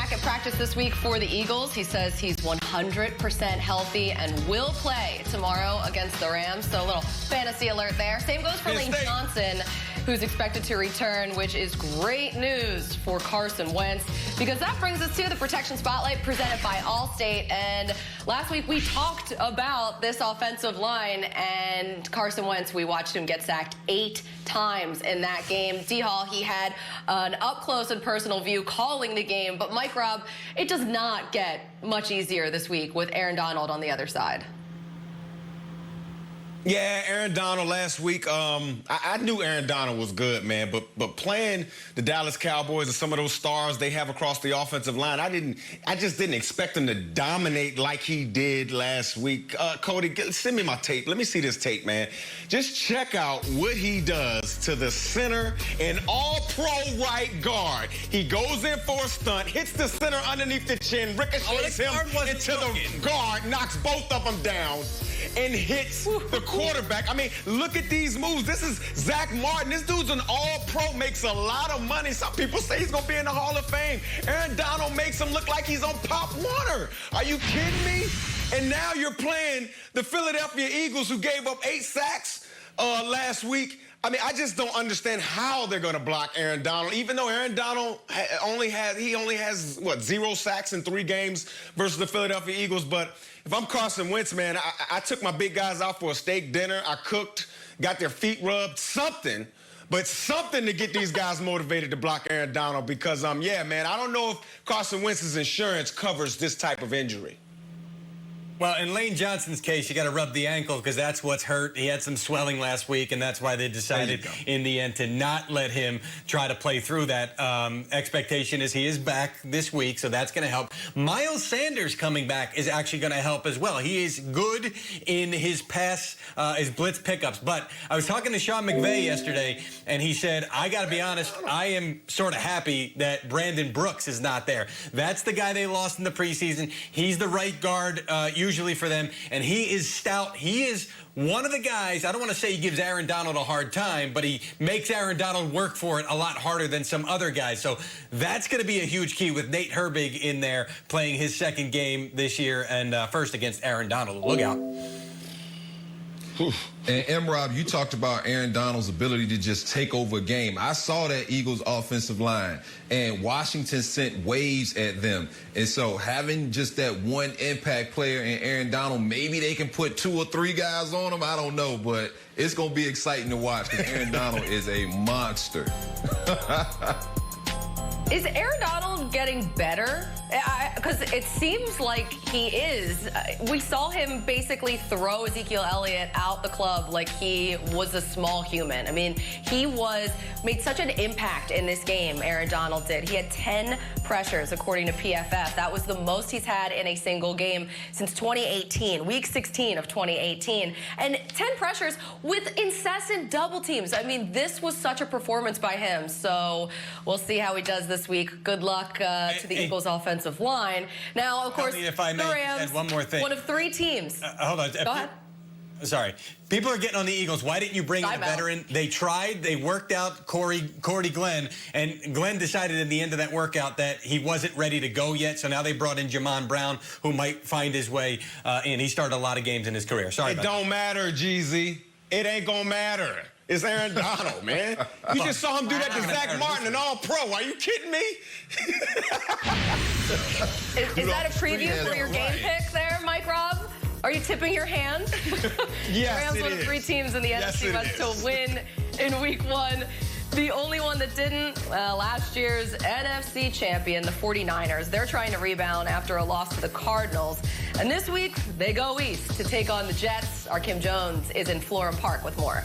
back at practice this week for the Eagles. He says he's 100% healthy and will play tomorrow against the Rams. So a little fantasy alert there. Same goes for Lane Johnson, who's expected to return, which is great news for Carson Wentz, because that brings us to the Protection Spotlight presented by Allstate. And last week we talked about this offensive line, and Carson Wentz, we watched him get sacked 8 times in that game. D-Hall, he had an up-close and personal view calling the game, but Mike Robb, it does not get much easier this week with Aaron Donald on the other side. Yeah, Aaron Donald last week, I knew Aaron Donald was good, man, but playing the Dallas Cowboys and some of those stars they have across the offensive line, I just didn't expect him to dominate like he did last week. Cody, send me my tape. Let me see this tape, man. Just check out what he does to the center and all-pro right guard. He goes in for a stunt, hits the center underneath the chin, ricochets him into the guard, knocks both of them down, and hits the quarterback. I mean, look at these moves. This is Zach Martin. This dude's an all-pro, makes a lot of money. Some people say he's going to be in the Hall of Fame. Aaron Donald makes him look like he's on Pop Warner. Are you kidding me? And now you're playing the Philadelphia Eagles, who gave up 8 sacks last week. I mean, I just don't understand how they're going to block Aaron Donald, even though Aaron Donald only has, what, 0 sacks in 3 games versus the Philadelphia Eagles. But if I'm Carson Wentz, man, I took my big guys out for a steak dinner. I cooked, got their feet rubbed, something to get these guys motivated to block Aaron Donald because, yeah, man, I don't know if Carson Wentz's insurance covers this type of injury. Well, in Lane Johnson's case, you got to rub the ankle because that's what's hurt. He had some swelling last week, and that's why they decided in the end to not let him try to play through that. Expectation is he is back this week, so that's going to help. Miles Sanders coming back is actually going to help as well. He is good in his his blitz pickups. But I was talking to Sean McVay yesterday, and he said, I got to be honest, I am sort of happy that Brandon Brooks is not there. That's the guy they lost in the preseason. He's the right guard usually for them, and he is stout. He is one of the guys, I don't want to say he gives Aaron Donald a hard time, but he makes Aaron Donald work for it a lot harder than some other guys. So that's going to be a huge key with Nate Herbig in there playing his second game this year and first against Aaron Donald. Look out. And Rob, you talked about Aaron Donald's ability to just take over a game. I saw that Eagles offensive line, and Washington sent waves at them. And so having just that one impact player in Aaron Donald, maybe they can put 2 or 3 guys on him. I don't know, but it's going to be exciting to watch because Aaron Donald is a monster. Is Aaron Donald getting better? Because it seems like he is. We saw him basically throw Ezekiel Elliott out the club like he was a small human. I mean, he made such an impact in this game, Aaron Donald did. He had 10 pressures, according to PFF. That was the most he's had in a single game since 2018, week 16 of 2018. And 10 pressures with incessant double teams. I mean, this was such a performance by him. So we'll see how he does this week. Good luck to the Eagles offensive line. Now, of course, if I may the Rams, add one more thing. One of 3 teams. Hold on. Go ahead. Sorry. People are getting on the Eagles. Why didn't you bring in a veteran? They tried. They worked out Corey Glenn, and Glenn decided in the end of that workout that he wasn't ready to go yet, so now they brought in Jamon Brown, who might find his way in. He started a lot of games in his career. Sorry It don't matter, Jeezy. It ain't going to matter. It's Aaron Donald, man. You just saw him do that to Zach Martin, an all-pro. Are you kidding me? Is that a preview for your game pick there, Mike Robb? Are you tipping your hand? Yes, Rams one of 3 teams in the NFC West to win in week 1. The only one that didn't, last year's NFC champion, the 49ers. They're trying to rebound after a loss to the Cardinals. And this week, they go east to take on the Jets. Our Kim Jones is in Florham Park with more.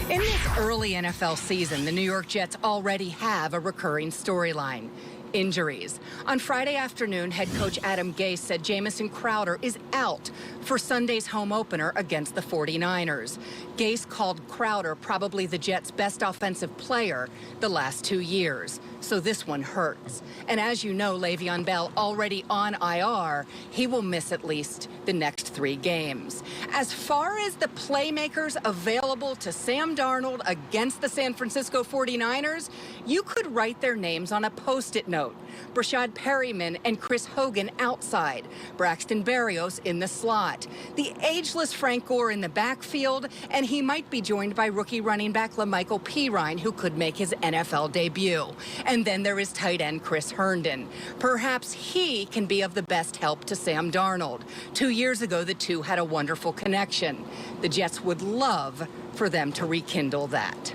In this early NFL season, the New York Jets already have a recurring storyline. Injuries. On Friday afternoon, head coach Adam Gase said Jamison Crowder is out for Sunday's home opener against the 49ers. Gase called Crowder probably the Jets' best offensive player the last 2 years. So this one hurts. And as you know, Le'Veon Bell already on IR. He will miss at least the next 3 games. As far as the playmakers available to Sam Darnold against the San Francisco 49ers, you could write their names on a Post-it note. Brashad Perryman and Chris Hogan outside. Braxton Berrios in the slot. The ageless Frank Gore in the backfield, and he might be joined by rookie running back LaMichael Pirine, who could make his NFL debut. And then there is tight end Chris Herndon. Perhaps he can be of the best help to Sam Darnold. 2 years ago, the two had a wonderful connection. The Jets would love for them to rekindle that.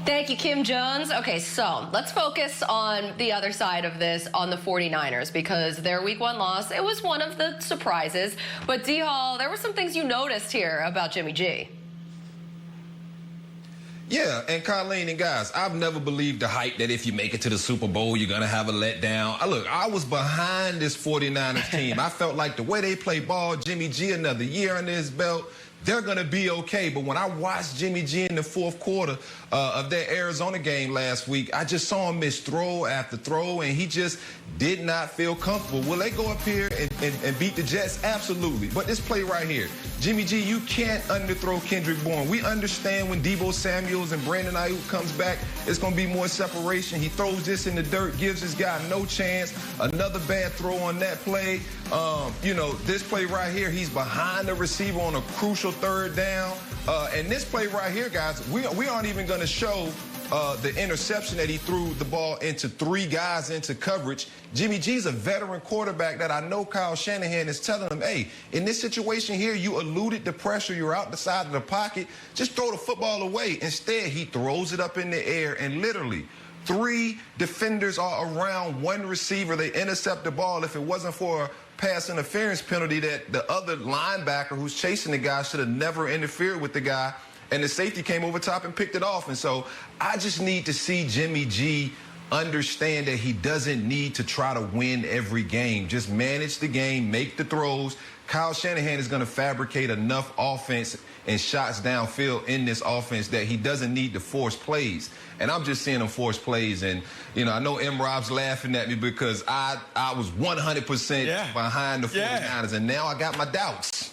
Thank you, Kim Jones. Okay, so let's focus on the other side of this, on the 49ers, because their week 1 loss, it was one of the surprises. But D. Hall, there were some things you noticed here about Jimmy G. Yeah, and Colleen and guys, I've never believed the hype that if you make it to the Super Bowl, you're going to have a letdown. Look, I was behind this 49ers team. I felt like the way they play ball, Jimmy G, another year under his belt, they're going to be okay. But when I watched Jimmy G in the fourth quarter of that Arizona game last week, I just saw him miss throw after throw, and he just did not feel comfortable. Will they go up here and beat the Jets? Absolutely. But this play right here, Jimmy G, you can't underthrow Kendrick Bourne. We understand when Deebo Samuels and Brandon Ayuk comes back, it's going to be more separation. He throws this in the dirt, gives his guy no chance. Another bad throw on that play. You know, this play right here, he's behind the receiver on a crucial third down. And this play right here, guys, we aren't even going to show the interception that he threw the ball into 3 guys into coverage. Jimmy G's a veteran quarterback that I know Kyle Shanahan is telling him, hey, in this situation here, you eluded the pressure. You're out the side of the pocket. Just throw the football away. Instead, he throws it up in the air, and literally 3 defenders are around 1 receiver. They intercept the ball. If it wasn't for a pass interference penalty that the other linebacker who's chasing the guy should have never interfered with the guy, and the safety came over top and picked it off. And so I just need to see Jimmy G understand that he doesn't need to try to win every game. Just manage the game, make the throws. Kyle Shanahan is going to fabricate enough offense and shots downfield in this offense that he doesn't need to force plays. And I'm just seeing him force plays. And, you know, I know M-Rob's laughing at me because I was 100% behind the 49ers, and now I got my doubts.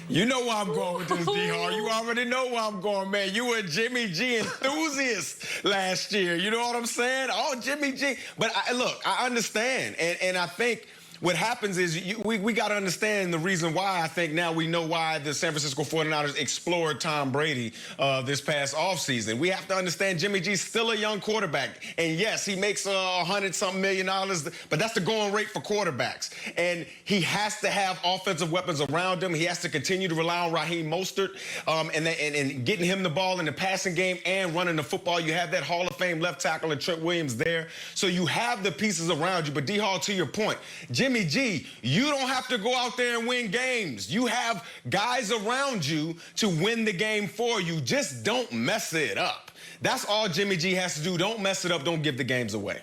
You know where I'm going with this, D-Hall. You already know where I'm going, man. You were a Jimmy G enthusiast last year. You know what I'm saying? Oh, Jimmy G. But look, I understand. And I think what happens is we got to understand the reason why. I think now we know why the San Francisco 49ers explored Tom Brady this past offseason. We have to understand Jimmy G's still a young quarterback. And, yes, he makes $100-something million, but that's the going rate for quarterbacks. And he has to have offensive weapons around him. He has to continue to rely on Raheem Mostert and getting him the ball in the passing game and running the football. You have that Hall of Fame left tackle and Trent Williams there. So you have the pieces around you. But, D-Hall, to your point, Jimmy G, you don't have to go out there and win games. You have guys around you to win the game for you. Just don't mess it up. That's all Jimmy G has to do. Don't mess it up. Don't give the games away.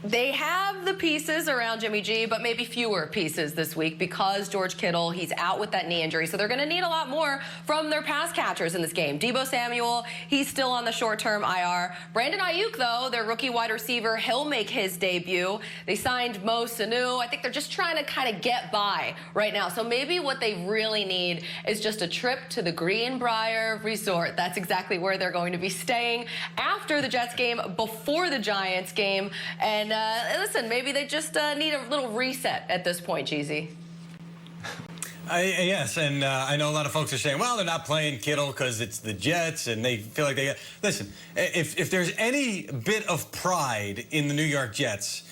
They have the pieces around Jimmy G, but maybe fewer pieces this week because George Kittle, he's out with that knee injury. So they're going to need a lot more from their pass catchers in this game. Deebo Samuel, he's still on the short-term IR. Brandon Ayuk, though, their rookie wide receiver, he'll make his debut. They signed Mo Sanu. I think they're just trying to kind of get by right now. So maybe what they really need is just a trip to the Greenbrier Resort. That's exactly where they're going to be staying after the Jets game, before the Giants game. And listen, maybe they just need a little reset at this point, Jeezy. Yes, and I know a lot of folks are saying, well, they're not playing Kittle because it's the Jets, and they feel like they... Listen, if there's any bit of pride in the New York Jets,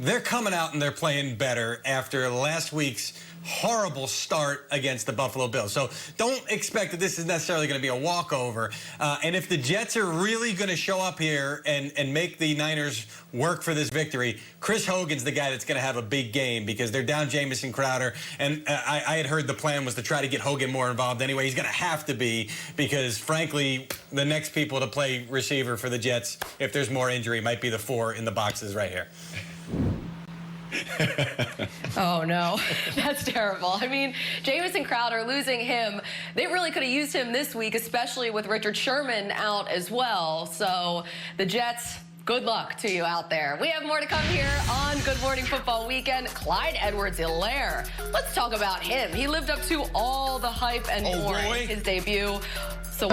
they're coming out and they're playing better after last week's horrible start against the Buffalo Bills. So don't expect that this is necessarily going to be a walkover. And if the Jets are really going to show up here and make the Niners work for this victory, Chris Hogan's the guy that's going to have a big game because they're down Jamison Crowder. And I had heard the plan was to try to get Hogan more involved anyway. He's going to have to be because, frankly, the next people to play receiver for the Jets, if there's more injury, might be the 4 in the boxes right here. Oh, no. That's terrible. I mean, Jamison Crowder, losing him, they really could have used him this week, especially with Richard Sherman out as well. So the Jets good luck to you out there. We have more to come here on Good Morning Football Weekend. Clyde Edwards-Helaire. Let's talk about him. He lived up to all the hype and more in his debut. So